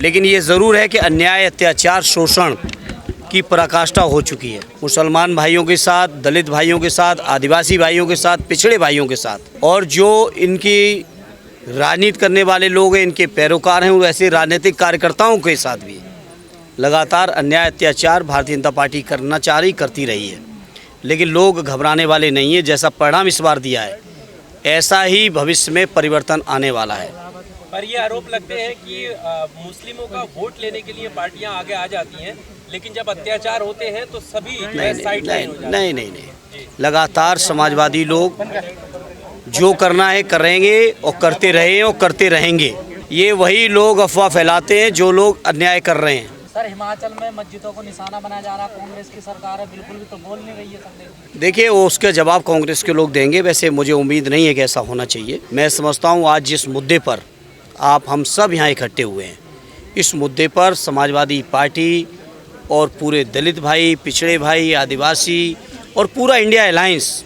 लेकिन ये ज़रूर है कि अन्याय, अत्याचार, शोषण की पराकाष्ठा हो चुकी है। मुसलमान भाइयों के साथ, दलित भाइयों के साथ, आदिवासी भाइयों के साथ, पिछड़े भाइयों के साथ, और जो इनकी राजनीति करने वाले लोग हैं, इनके पैरोकार हैं, वैसे राजनीतिक कार्यकर्ताओं के साथ भी लगातार अन्याय, अत्याचार भारतीय जनता पार्टी करना चाह रही, करती रही है। लेकिन लोग घबराने वाले नहीं है। जैसा परिणाम इस बार दिया है, ऐसा ही भविष्य में परिवर्तन आने वाला है। पर ये आरोप लगते हैं कि मुस्लिमों का वोट लेने के लिए पार्टियां आगे आ जाती हैं, लेकिन जब अत्याचार होते हैं तो सभी साइड लाइन हो जाते हैं। नहीं, लगातार समाजवादी लोग जो करना है करेंगे और करते रहे और करते रहेंगे। ये वही लोग अफवाह फैलाते हैं जो लोग अन्याय कर रहे हैं। सर, हिमाचल में मस्जिदों को निशाना बनाया जा रहा, कांग्रेस की सरकार है, बिल्कुल भी तो बोल नहीं रही है सर। देखिए, वो उसके जवाब कांग्रेस के लोग देंगे। वैसे मुझे उम्मीद नहीं है कि ऐसा होना चाहिए। मैं समझता हूँ आज जिस मुद्दे पर हम सब यहाँ इकट्ठे हुए हैं, इस मुद्दे पर समाजवादी पार्टी और पूरे दलित भाई, पिछड़े भाई, आदिवासी और पूरा इंडिया अलायंस,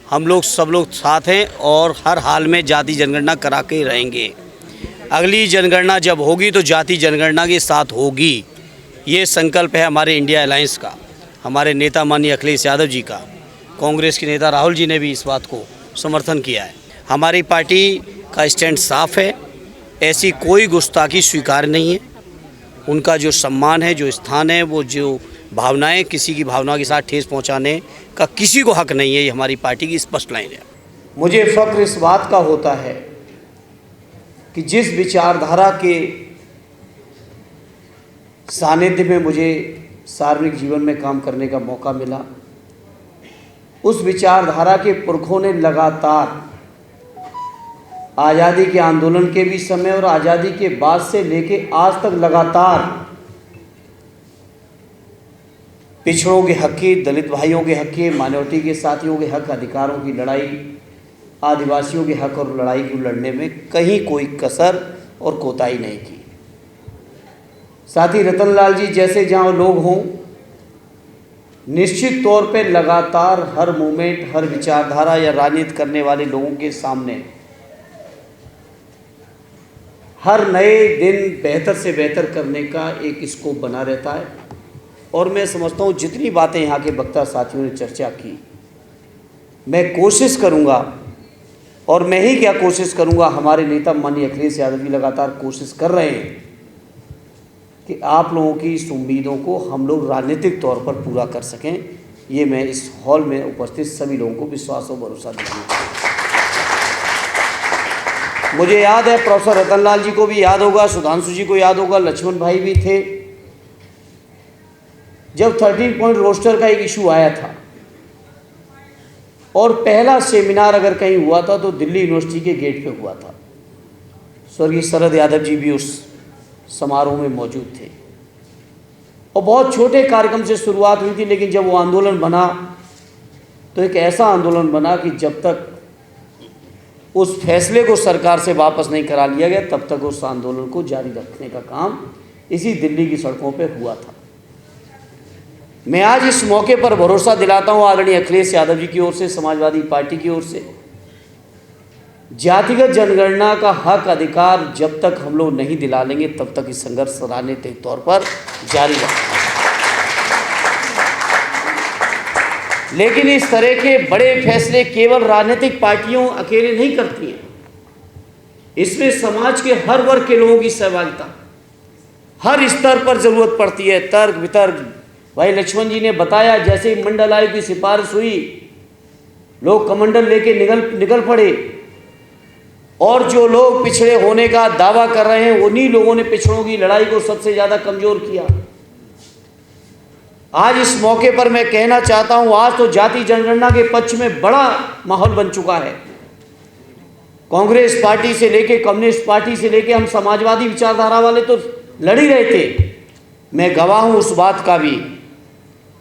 हम लोग सब लोग साथ हैं और हर हाल में जाति जनगणना करा के रहेंगे। अगली जनगणना जब होगी तो जाति जनगणना के साथ होगी। ये संकल्प है हमारे इंडिया अलायंस का, हमारे नेता माननीय अखिलेश यादव जी का। कांग्रेस के नेता राहुल जी ने भी इस बात को समर्थन किया है। हमारी पार्टी का स्टैंड साफ है। ऐसी कोई गुस्ताखी स्वीकार नहीं है। उनका जो सम्मान है, जो स्थान है, वो जो भावनाएं, किसी की भावना के साथ ठेस पहुंचाने का किसी को हक नहीं है। ये हमारी पार्टी की स्पष्ट लाइन है। मुझे फ़ख्र इस बात का होता है कि जिस विचारधारा के सानिध्य में मुझे सार्वजनिक जीवन में काम करने का मौका मिला, उस विचारधारा के पुरखों ने लगातार आज़ादी के आंदोलन के भी समय और आज़ादी के बाद से लेके आज तक लगातार पिछड़ों के हक की, दलित भाइयों के हक की, माइनॉरिटी के साथियों के हक, अधिकारों की लड़ाई, आदिवासियों के हक और लड़ाई को लड़ने में कहीं कोई कसर और कोताही नहीं की। साथ ही रतनलाल जी जैसे जहाँ लोग हों, निश्चित तौर पे लगातार हर मूवमेंट, हर विचारधारा या राजनीति करने वाले लोगों के सामने हर नए दिन बेहतर से बेहतर करने का एक स्कोप बना रहता है। और मैं समझता हूँ जितनी बातें यहाँ के वक्ता साथियों ने चर्चा की, मैं कोशिश करूँगा, और मैं ही क्या कोशिश करूँगा, हमारे नेता माननीय अखिलेश यादव जी लगातार कोशिश कर रहे हैं कि आप लोगों की इस उम्मीदों को हम लोग राजनीतिक तौर पर पूरा कर सकें। ये मैं इस हॉल में उपस्थित सभी लोगों को विश्वास और भरोसा दिलाऊंगा। मुझे याद है, प्रोफेसर रतनलाल जी को भी याद होगा, सुधांशु जी को याद होगा, लक्ष्मण भाई भी थे, जब 13 पॉइंट रोस्टर का एक इशू आया था और पहला सेमिनार अगर कहीं हुआ था तो दिल्ली यूनिवर्सिटी के गेट पे हुआ था। स्वर्गीय शरद यादव जी भी उस समारोह में मौजूद थे और बहुत छोटे कार्यक्रम से शुरुआत हुई थी, लेकिन जब वो आंदोलन बना तो एक ऐसा आंदोलन बना कि जब तक उस फैसले को सरकार से वापस नहीं करा लिया गया तब तक उस आंदोलन को जारी रखने का काम इसी दिल्ली की सड़कों पे हुआ था। मैं आज इस मौके पर भरोसा दिलाता हूँ आदरणीय अखिलेश यादव जी की ओर से, समाजवादी पार्टी की ओर से, जातिगत जनगणना का हक अधिकार जब तक हम लोग नहीं दिला लेंगे तब तक इस संघर्ष राजनीतिक तौर पर जारी रहेगा। लेकिन इस तरह के बड़े फैसले केवल राजनीतिक पार्टियों अकेले नहीं करती हैं। इसमें समाज के हर वर्ग के लोगों की सहभागिता हर स्तर पर जरूरत पड़ती है। तर्क वितर्क, भाई लक्ष्मण जी ने बताया, जैसे ही मंडल आयोग की सिफारिश हुई, लोग कमंडल लेके निकल पड़े और जो लोग पिछड़े होने का दावा कर रहे हैं उन्हीं लोगों ने पिछड़ों की लड़ाई को सबसे ज़्यादा कमज़ोर किया। आज इस मौके पर मैं कहना चाहता हूं, आज तो जाति जनगणना के पक्ष में बड़ा माहौल बन चुका है। कांग्रेस पार्टी से लेके, कम्युनिस्ट पार्टी से लेके हम समाजवादी विचारधारा वाले तो लड़ ही रहे थे। मैं गवाह हूं उस बात का भी,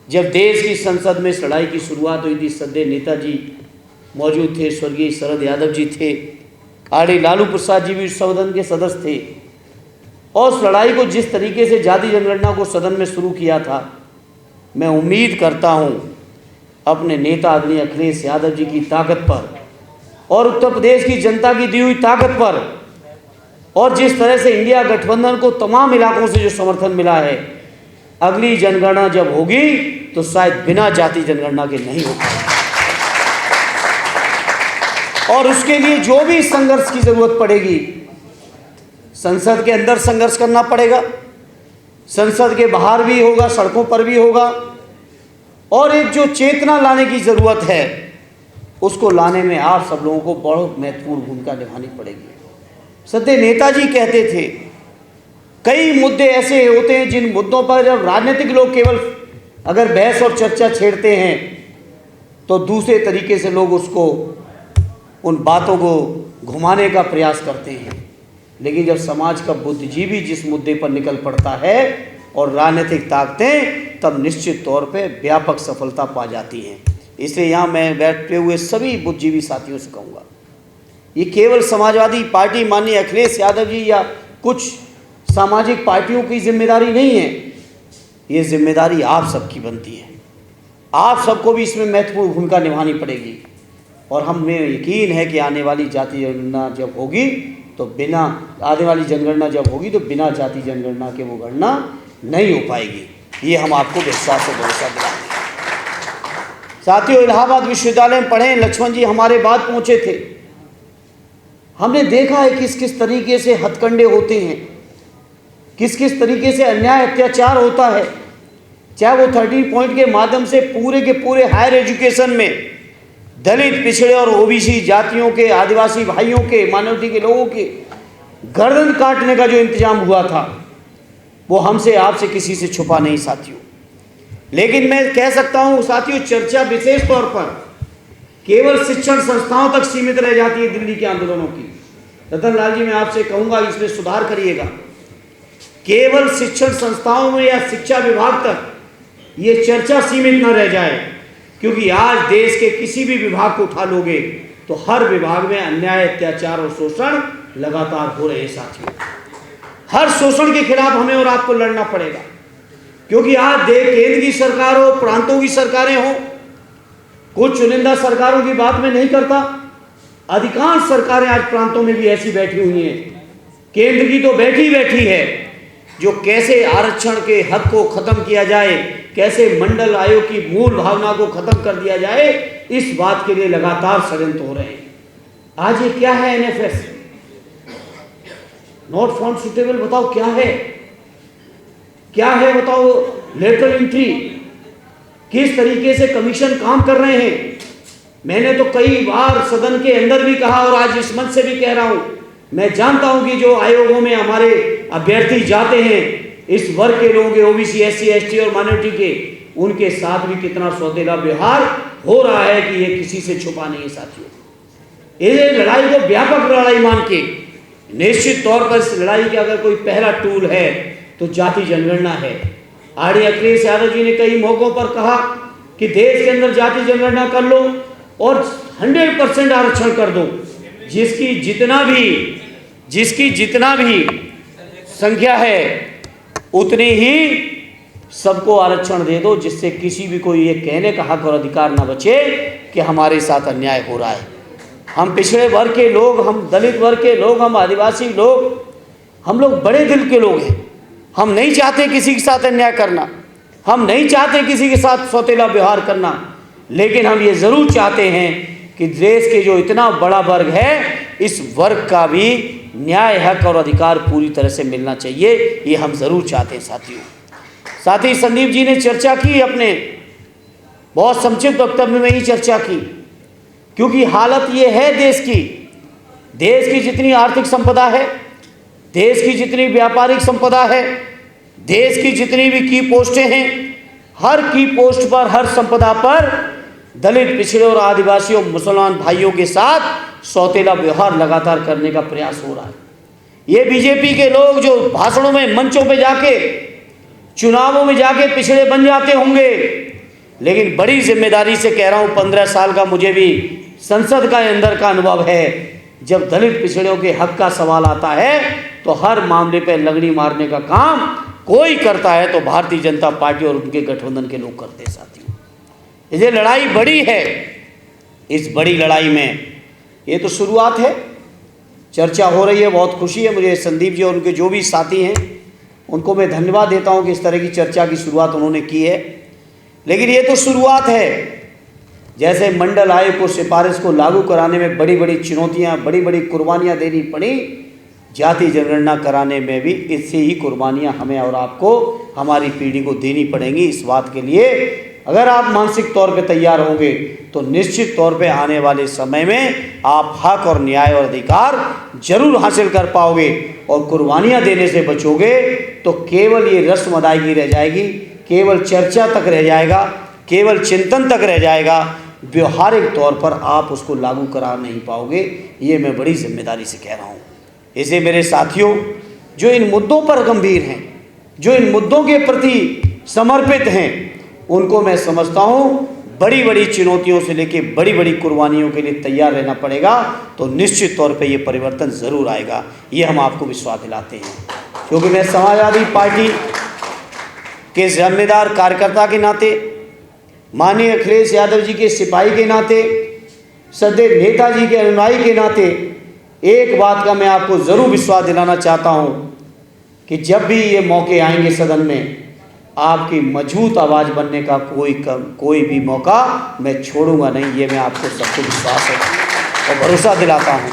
जब देश की संसद में इस लड़ाई की शुरुआत हुई थी, सदैव नेताजी मौजूद थे, स्वर्गीय शरद यादव जी थे, आर.डी. लालू प्रसाद जी भी सदन के सदस्य थे। और उस लड़ाई को जिस तरीके से जाति जनगणना को सदन में शुरू किया था, मैं उम्मीद करता हूं अपने नेता आदरणीय अखिलेश यादव जी की ताकत पर और उत्तर प्रदेश की जनता की दी हुई ताकत पर और जिस तरह से इंडिया गठबंधन को तमाम इलाकों से जो समर्थन मिला है, अगली जनगणना जब होगी तो शायद बिना जाति जनगणना के नहीं हो पाएगी। और उसके लिए जो भी संघर्ष की जरूरत पड़ेगी, संसद के अंदर संघर्ष करना पड़ेगा, संसद के बाहर भी होगा, सड़कों पर भी होगा, और एक जो चेतना लाने की जरूरत है उसको लाने में आप सब लोगों को बहुत महत्वपूर्ण भूमिका निभानी पड़ेगी। सत्य नेताजी कहते थे, कई मुद्दे ऐसे होते हैं जिन मुद्दों पर जब राजनीतिक लोग केवल अगर बहस और चर्चा छेड़ते हैं तो दूसरे तरीके से लोग उसको, उन बातों को घुमाने का प्रयास करते हैं। लेकिन जब समाज का बुद्धिजीवी जिस मुद्दे पर निकल पड़ता है और राजनीतिक ताकतें, तब निश्चित तौर पे व्यापक सफलता पा जाती हैं। इसलिए यहाँ मैं बैठे हुए सभी बुद्धिजीवी साथियों से कहूँगा, ये केवल समाजवादी पार्टी माननीय अखिलेश यादव जी या कुछ सामाजिक पार्टियों की जिम्मेदारी नहीं है, ये जिम्मेदारी आप सबकी बनती है। आप सबको भी इसमें महत्वपूर्ण भूमिका निभानी पड़ेगी। और हमें यकीन है कि आने वाली जाति जनगणना जब होगी तो बिना जाति जनगणना के वो गणना नहीं हो पाएगी। ये हम आपको विश्वास और भरोसा दिलाएंगे। साथियों, इलाहाबाद विश्वविद्यालय में पढ़े लक्ष्मण जी हमारे बाद पहुंचे थे। हमने देखा है किस किस तरीके से हथकंडे होते हैं, किस किस तरीके से अन्याय अत्याचार होता है, चाहे वो 30 पॉइंट के माध्यम से पूरे के पूरे हायर एजुकेशन में दलित, पिछड़े और ओबीसी जातियों के, आदिवासी भाइयों के, माइनॉरिटी के लोगों के गर्दन काटने का जो इंतजाम हुआ था वो हमसे आपसे किसी से छुपा नहीं साथियों। लेकिन मैं कह सकता हूं साथियों, चर्चा विशेष तौर पर केवल शिक्षण संस्थाओं तक सीमित रह जाती है दिल्ली के आंदोलनों की। रतन लाल जी, मैं आपसे कहूंगा इसमें सुधार करिएगा। केवल शिक्षण संस्थाओं में या शिक्षा विभाग तक ये चर्चा सीमित न रह जाए, क्योंकि आज देश के किसी भी विभाग को उठा लोगे तो हर विभाग में अन्याय, अत्याचार और शोषण लगातार हो रहे हैं साथियों। हर शोषण के खिलाफ हमें और आपको लड़ना पड़ेगा, क्योंकि आज केंद्र की सरकार हो, प्रांतों की सरकारें हो, कुछ चुनिंदा सरकारों की बात में नहीं करता, अधिकांश सरकारें आज प्रांतों में भी ऐसी बैठी हुई हैं। केंद्र की तो बैठी है, जो कैसे आरक्षण के हक को खत्म किया जाए, कैसे मंडल आयोग की मूल भावना को खत्म कर दिया जाए, इस बात के लिए लगातार षड्यंत्र हो रहे हैं। आज ये क्या है एनएफएस, नॉट फाउंड सुटेबल, बताओ क्या है, क्या है बताओ, लेटरल एंट्री, किस तरीके से कमीशन काम कर रहे हैं। मैंने तो कई बार सदन के अंदर भी कहा और आज इस मंच से भी कह रहा हूं, मैं जानता हूं कि जो आयोगों में हमारे अभ्यर्थी जाते हैं, इस वर्ग के लोगों के, ओबीसी, एससी, एसटी और माइनॉरिटी के, उनके साथ भी कितना सौतेला व्यवहार हो रहा है कि ये किसी से छुपा नहीं है साथियों। ये लड़ाई को व्यापक लड़ाई मान के, निश्चित तौर पर इस लड़ाई का अगर कोई पहला टूल है तो जाति जनगणना है। आरडी अखिलेश यादव जी ने कई मौकों पर कहा कि देश के अंदर जाति जनगणना कर लो और 100% आरक्षण कर दो, जिसकी जितना भी संख्या है उतनी ही सबको आरक्षण दे दो, जिससे किसी भी कोई ये कहने का हक और अधिकार ना बचे कि हमारे साथ अन्याय हो रहा है। हम पिछड़े वर्ग के लोग, हम दलित वर्ग के लोग, हम आदिवासी लोग, हम लोग बड़े दिल के लोग हैं। हम नहीं चाहते किसी के साथ अन्याय करना, हम नहीं चाहते किसी के साथ सौतेला व्यवहार करना, लेकिन हम ये ज़रूर चाहते हैं कि देश के जो इतना बड़ा वर्ग है, इस वर्ग का भी न्याय, हक और अधिकार पूरी तरह से मिलना चाहिए। ये हम ज़रूर चाहते हैं साथियों। साथ ही संदीप जी ने चर्चा की, अपने बहुत संक्षिप्त वक्तव्य में ही चर्चा की, क्योंकि हालत ये है देश की जितनी आर्थिक संपदा है, देश की जितनी व्यापारिक संपदा है, देश की जितनी भी की पोस्टें हैं, हर की पोस्ट पर, हर संपदा पर दलित, पिछड़े और आदिवासियों, मुसलमान भाइयों के साथ सौतेला व्यवहार लगातार करने का प्रयास हो रहा है। ये बीजेपी के लोग जो भाषणों में, मंचों पे जाके, चुनावों में जाके पिछड़े बन जाते होंगे, लेकिन बड़ी जिम्मेदारी से कह रहा हूँ, 15 साल का मुझे भी संसद का अंदर का अनुभव है, जब दलित पिछड़ों के हक का सवाल आता है तो हर मामले पे लगड़ी मारने का काम कोई करता है तो भारतीय जनता पार्टी और उनके गठबंधन के लोग करते हैं साथियों। ये लड़ाई बड़ी है, इस बड़ी लड़ाई में ये तो शुरुआत है, चर्चा हो रही है, बहुत खुशी है मुझे। संदीप जी और उनके जो भी साथी हैं उनको मैं धन्यवाद देता हूं कि इस तरह की चर्चा की शुरुआत उन्होंने की है। लेकिन ये तो शुरुआत है। जैसे मंडल आयोग को सिफारिश को लागू कराने में बड़ी बड़ी चुनौतियां, बड़ी बड़ी कुर्बानियां देनी पड़ी, जाति जनगणना कराने में भी इससे ही कुर्बानियां हमें और आपको, हमारी पीढ़ी को देनी पड़ेंगी। इस बात के लिए अगर आप मानसिक तौर पे तैयार होंगे तो निश्चित तौर पे आने वाले समय में आप हक और न्याय और अधिकार जरूर हासिल कर पाओगे। और कुर्बानियां देने से बचोगे तो केवल ये रस्म अदायगी रह जाएगी, केवल चर्चा तक रह जाएगा, केवल चिंतन तक रह जाएगा। व्यवहारिक तौर पर आप उसको लागू करा नहीं पाओगे। ये मैं बड़ी जिम्मेदारी से कह रहा हूँ। इसे मेरे साथियों जो इन मुद्दों पर गंभीर हैं, जो इन मुद्दों के प्रति समर्पित हैं, उनको मैं समझता हूँ बड़ी बड़ी चुनौतियों से लेके बड़ी बड़ी कुर्बानियों के लिए तैयार रहना पड़ेगा। तो निश्चित तौर पे ये परिवर्तन ज़रूर आएगा, ये हम आपको विश्वास दिलाते हैं। क्योंकि मैं समाजवादी पार्टी के जिम्मेदार कार्यकर्ता के नाते, माननीय अखिलेश यादव जी के सिपाही के नाते, सदैव नेताजी के अनुयायी के नाते एक बात का मैं आपको ज़रूर विश्वास दिलाना चाहता हूँ कि जब भी ये मौके आएंगे सदन में, आपकी मजबूत आवाज़ बनने का कोई भी मौका मैं छोड़ूंगा नहीं। ये मैं आपको सबको विश्वास है और भरोसा दिलाता हूँ।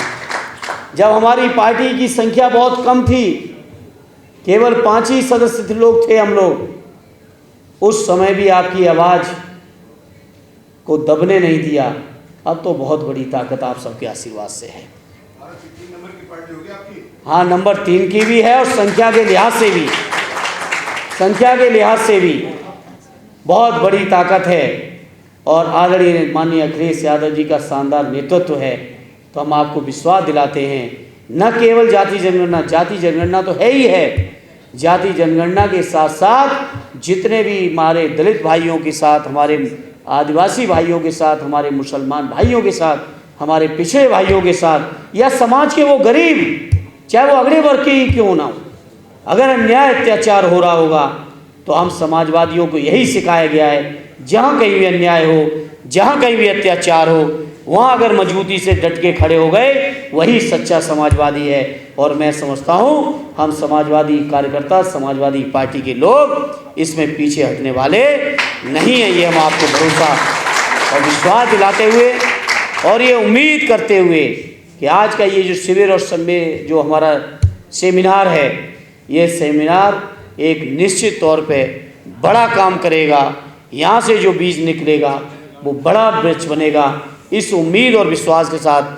जब हमारी पार्टी की संख्या बहुत कम थी, केवल 5 ही सदस्य लोग थे हम लोग, उस समय भी आपकी आवाज़ को दबने नहीं दिया। अब तो बहुत बड़ी ताकत आप सबके आशीर्वाद से है। हाँ, नंबर 3 की भी है और संख्या के लिहाज से भी बहुत बड़ी ताकत है। और आदरणीय माननीय अखिलेश यादव जी का शानदार नेतृत्व है। तो हम आपको विश्वास दिलाते हैं, न केवल जाति जनगणना तो है ही है, जाति जनगणना के साथ साथ जितने भी हमारे दलित भाइयों के साथ, हमारे आदिवासी भाइयों के साथ, हमारे मुसलमान भाइयों के साथ, हमारे पिछड़े भाइयों के साथ, या समाज के वो गरीब, चाहे वो अगड़े वर्ग के ही क्यों ना हो, अगर अन्याय अत्याचार हो रहा होगा तो हम समाजवादियों को यही सिखाया गया है, जहाँ कहीं भी अन्याय हो, जहाँ कहीं भी अत्याचार हो, वहाँ अगर मजबूती से डट के खड़े हो गए, वही सच्चा समाजवादी है। और मैं समझता हूँ हम समाजवादी कार्यकर्ता, समाजवादी पार्टी के लोग इसमें पीछे हटने वाले नहीं हैं। ये हम आपको भरोसा और विश्वास दिलाते हुए और ये उम्मीद करते हुए कि आज का ये जो शिविर और जो हमारा सेमिनार है, ये सेमिनार एक निश्चित तौर पे बड़ा काम करेगा। यहाँ से जो बीज निकलेगा वो बड़ा वृक्ष बनेगा। इस उम्मीद और विश्वास के साथ